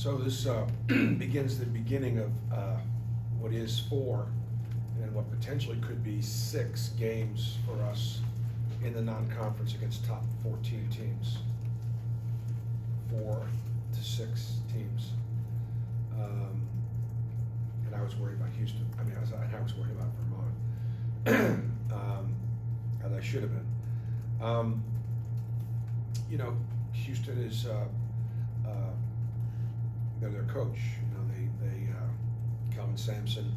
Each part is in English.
So this begins the beginning of what is 4 and what potentially could be 6 games for us in the non-conference against top 14 teams. 4 to 6 teams. And I was worried about Houston. I mean, I was worried about Vermont, as I should have been. You know, Houston is they're their coach. You know, they Calvin Sampson.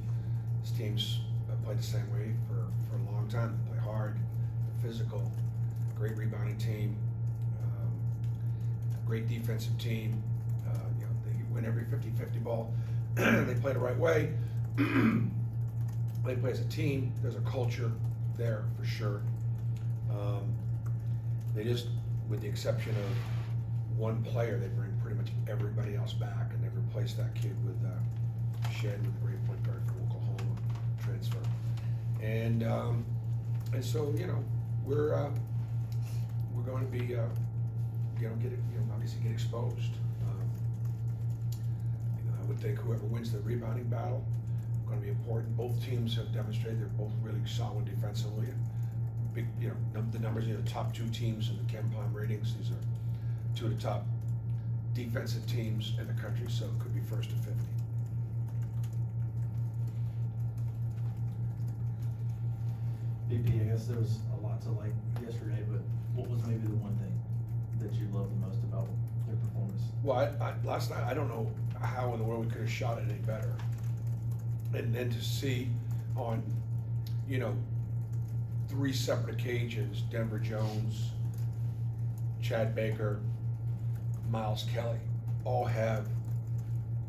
His teams played the same way for a long time. They play hard, they're physical, great rebounding team, great defensive team. You know, they win every 50-50 ball. They play the right way. They play as a team. There's a culture there for sure. They just, with the exception of one player, they bring pretty much everybody else back, and they've replaced that kid with Shed, with a great point guard from Oklahoma transfer. And so, you know, we're going to be you know, obviously get exposed. You know, I would think whoever wins the rebounding battle is going to be important. Both teams have demonstrated they're both really solid defensively. Big, you know, the numbers, you know, the top 2 teams in the KenPom ratings. These are 2 of the top defensive teams in the country, so it could be first to 50. BP, I guess there was a lot to like yesterday, but what was maybe the one thing that you loved the most about their performance? Well, last night, I don't know how in the world we could have shot it any better. And then to see on, you know, 3 separate occasions, Denver Jones, Chad Baker, Miles Kelly, all have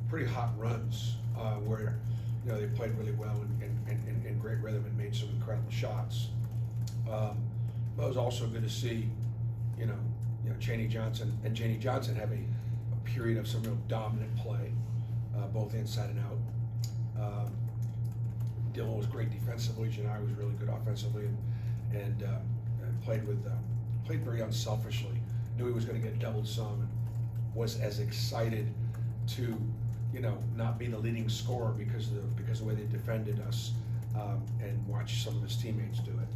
pretty hot runs where, you know, they played really well and in great rhythm and made some incredible shots. But it was also good to see, you know, Chaney Johnson have a period of some real dominant play, both inside and out. Dylan was great defensively. Janai was really good offensively, and played very unselfishly. Knew he was going to get doubled some, and was as excited to, you know, not be the leading scorer because of the way they defended us, and watch some of his teammates do it,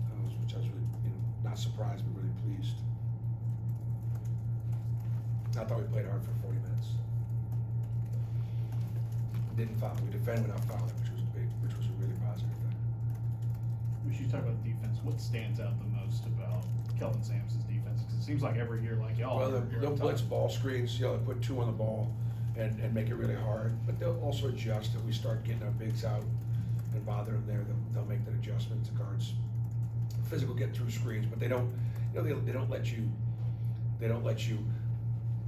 which I was really, you know, not surprised but really pleased. I thought we played hard for 40 minutes. Didn't foul. We defended without fouling, which was a really positive thing. We should talk about defense. What stands out the most about Kelvin Sampson's defense? Because it seems like every year, like y'all. Well, they'll blitz ball screens. You know, they put 2 on the ball and make it really hard. But they'll also adjust if we start getting our bigs out and bother them there. They'll make that adjustment to guards. Physical get through screens, but they don't. You know, they don't let you. They don't let you.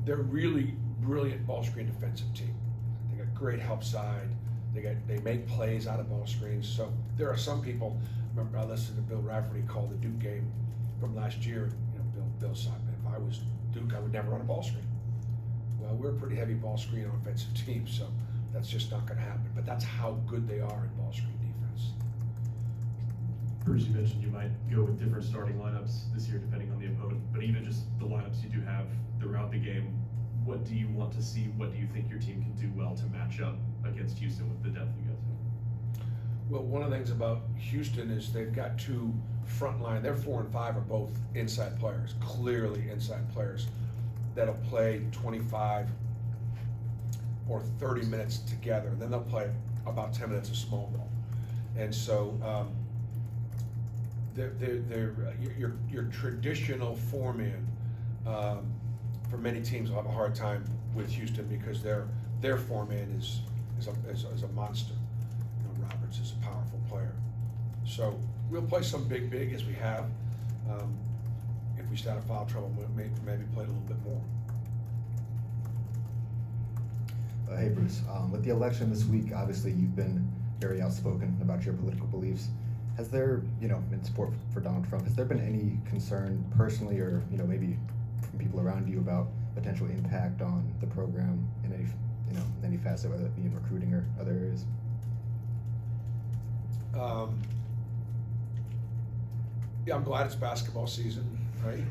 They're really brilliant ball screen defensive team. They got great help side. They make plays out of ball screens. So there are some people. Remember, I listened to Bill Rafferty call the Duke game from last year. You know, Bill said, if I was Duke, I would never run a ball screen. Well, we're a pretty heavy ball screen offensive team, so that's just not going to happen. But that's how good they are in ball screen defense. Bruce, you mentioned you might go with different starting lineups this year depending on the opponent, but even just the lineups you do have throughout the game, what do you want to see? What do you think your team can do well to match up against Houston with the depth you guys have? Well, one of the things about Houston is they've got 2 front line. Their 4 and 5 are both inside players, clearly inside players that'll play 25 or 30 minutes together. Then they'll play about 10 minutes of small ball. And so your traditional 4-man for many teams will have a hard time with Houston because their 4-man is a monster. You know, Roberts is a powerful player. So we'll play some big as we have. If we start out of foul trouble, we'll maybe play it a little bit more. Hey Bruce, with the election this week, obviously you've been very outspoken about your political beliefs. Has there, you know, in support for Donald Trump, has there been any concern personally or, you know, maybe from people around you about potential impact on the program in any, you know, in any facet, whether it be in recruiting or other areas? Yeah, I'm glad it's basketball season, right?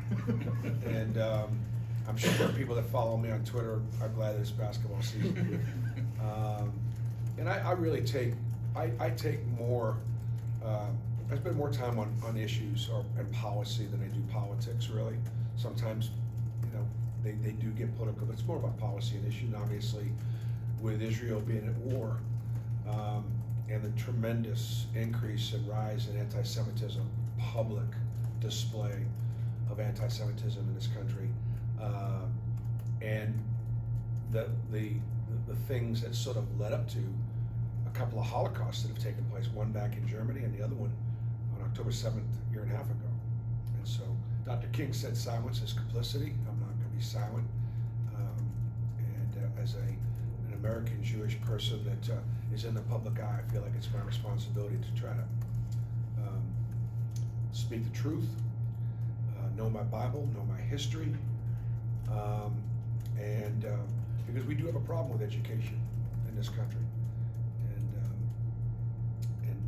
And I'm sure there are people that follow me on Twitter are glad that it's basketball season. And I really take, I take more, I spend more time on issues and policy than I do politics, really. Sometimes, you know, they do get political, but it's more about policy and issue. And obviously, with Israel being at war, and the tremendous increase and rise in anti-Semitism, public display of anti-Semitism in this country, and the things that sort of led up to a couple of Holocausts that have taken place, one back in Germany and the other one on October 7th, a year and a half ago. And so Dr. King said silence is complicity. I'm not going to be silent. And as an American Jewish person that is in the public eye, I feel like it's my responsibility to try to speak the truth, know my Bible, know my history, and because we do have a problem with education in this country.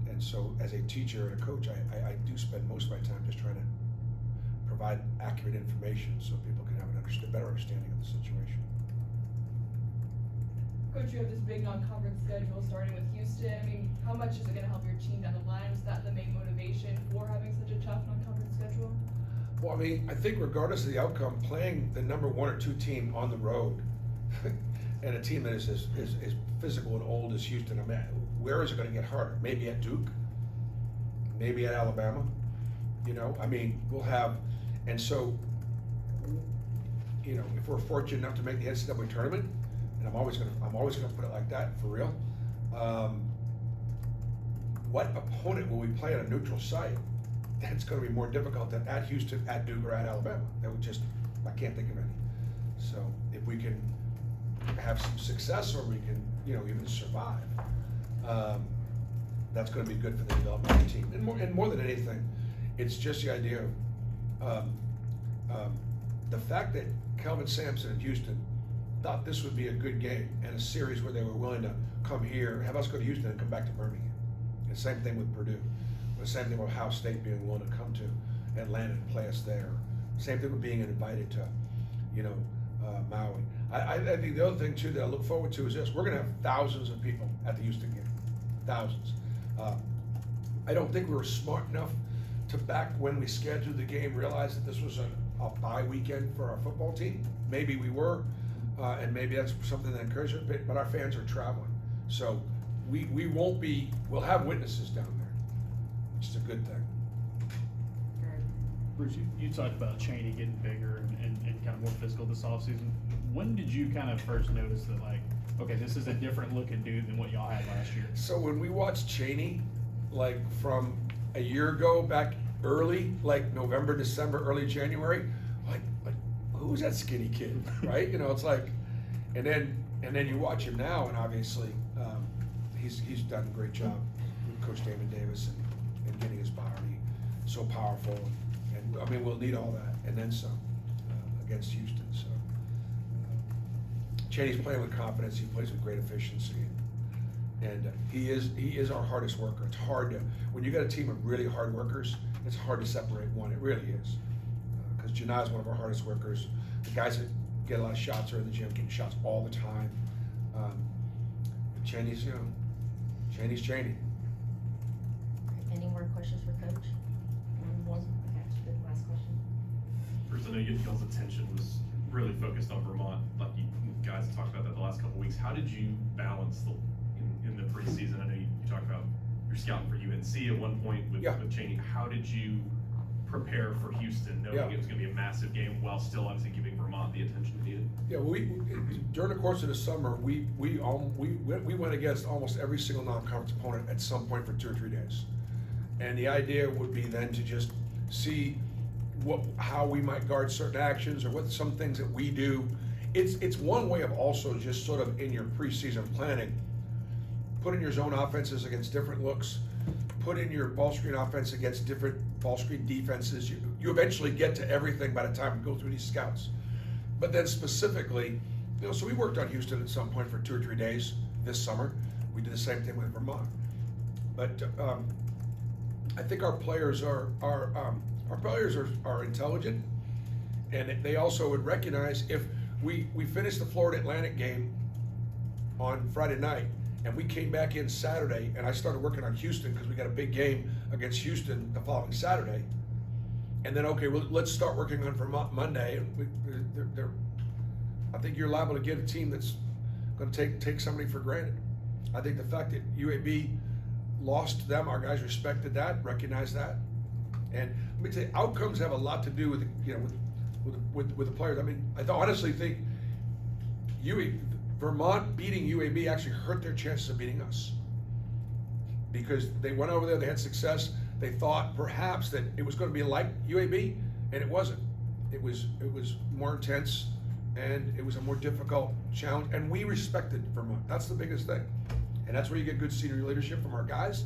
And so as a teacher and a coach, I do spend most of my time just trying to provide accurate information so people can have a better understanding of the situation. Coach, you have this big non-conference schedule starting with Houston. I mean, how much is it going to help your team down the line? Was that the main motivation for having such a tough non-conference schedule? Well, I mean, I think regardless of the outcome, playing the number 1 or 2 team on the road and a team that is as physical and old as Houston, I mean, where is it going to get harder? Maybe at Duke, maybe at Alabama. You know, I mean, we'll have, and so, you know, if we're fortunate enough to make the NCAA tournament, and I'm always gonna put it like that for real. What opponent will we play at a neutral site? That's going to be more difficult than at Houston, at Duke, or at Alabama. That would just, I can't think of any. So if we can have some success, or we can, you know, even survive, that's going to be good for the development of the team. And more than anything, it's just the idea of the fact that Kelvin Sampson and Houston thought this would be a good game and a series where they were willing to come here, have us go to Houston and come back to Birmingham. And same thing with Purdue. The same thing with Ohio State being willing to come to Atlanta and play us there. Same thing with being invited to, you know, Maui. I think the other thing too that I look forward to is this: we're going to have thousands of people at the Houston game, thousands. I don't think we were smart enough to, back when we scheduled the game, realize that this was a bye weekend for our football team. Maybe we were, and maybe that's something that encourages it. But our fans are traveling, so we won't be. We'll have witnesses down there, which is a good thing. Bruce, you talked about Cheney getting bigger and kind of more physical this offseason. When did you kind of first notice that, like, okay, this is a different looking dude than what y'all had last year? So when we watched Cheney, like from a year ago, back early, like November, December, early January, like who's that skinny kid, right? You know, it's like, and then you watch him now, and obviously he's done a great job with Coach Damon Davis and getting his body so powerful. And I mean, we'll need all that and then some against Houston. So Cheney's playing with confidence. He plays with great efficiency, and he is our hardest worker. It's hard to, when you got a team of really hard workers, it's hard to separate one. It really is, because Janai is one of our hardest workers. The guys that get a lot of shots are in the gym, getting shots all the time. But Cheney's, you know, Cheney's Cheney. Any more questions for Coach? One? Okay, good, last question. First, I know y'all's attention was really focused on Vermont, like you guys talked about that the last couple of weeks. How did you balance in the preseason? I know you talked about you're scouting for UNC at one point with Cheney. How did you prepare for Houston, knowing it was going to be a massive game while still obviously giving Vermont the attention it needed? Yeah, we during the course of the summer, we went against almost every single non-conference opponent at some point for 2 or 3 days, and the idea would be then to just see how we might guard certain actions or what some things that we do. It's one way of also just sort of in your preseason planning, putting your zone offenses against different looks, put in your ball screen offense against different ball screen defenses. You eventually get to everything by the time you go through these scouts. But then specifically, you know, so we worked on Houston at some point for 2 or 3 days this summer. We did the same thing with Vermont. But I think our players are intelligent, And they also would recognize if we finished the Florida Atlantic game on Friday night, and we came back in Saturday, and I started working on Houston, because we got a big game against Houston the following Saturday. And then, okay, well, let's start working on Vermont Monday. And I think you're liable to get a team that's gonna take somebody for granted. I think the fact that UAB lost to them, our guys respected that, recognized that. And let me tell you, outcomes have a lot to do with, with the players. I mean, I honestly think Vermont beating UAB actually hurt their chances of beating us. Because they went over there, they had success, they thought perhaps that it was gonna be like UAB, and it wasn't. It was more intense, and it was a more difficult challenge, and we respected Vermont. That's the biggest thing. And that's where you get good senior leadership from our guys.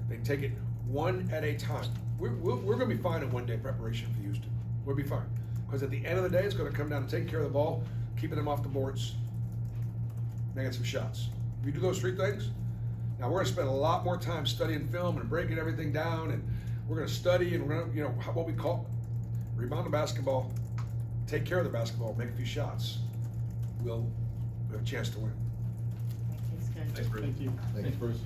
They take it one at a time. We're gonna be fine in one-day preparation for Houston. We'll be fine. Because at the end of the day, it's gonna come down to taking care of the ball, keeping them off the boards, making some shots. If you do those three things, now we're gonna spend a lot more time studying film and breaking everything down, and we're gonna study, and we're gonna, what we call rebound the basketball, take care of the basketball, make a few shots. We'll have a chance to win. Thanks, good. Thanks, Bruce. Thank you. Thank you. Thanks, Bruce.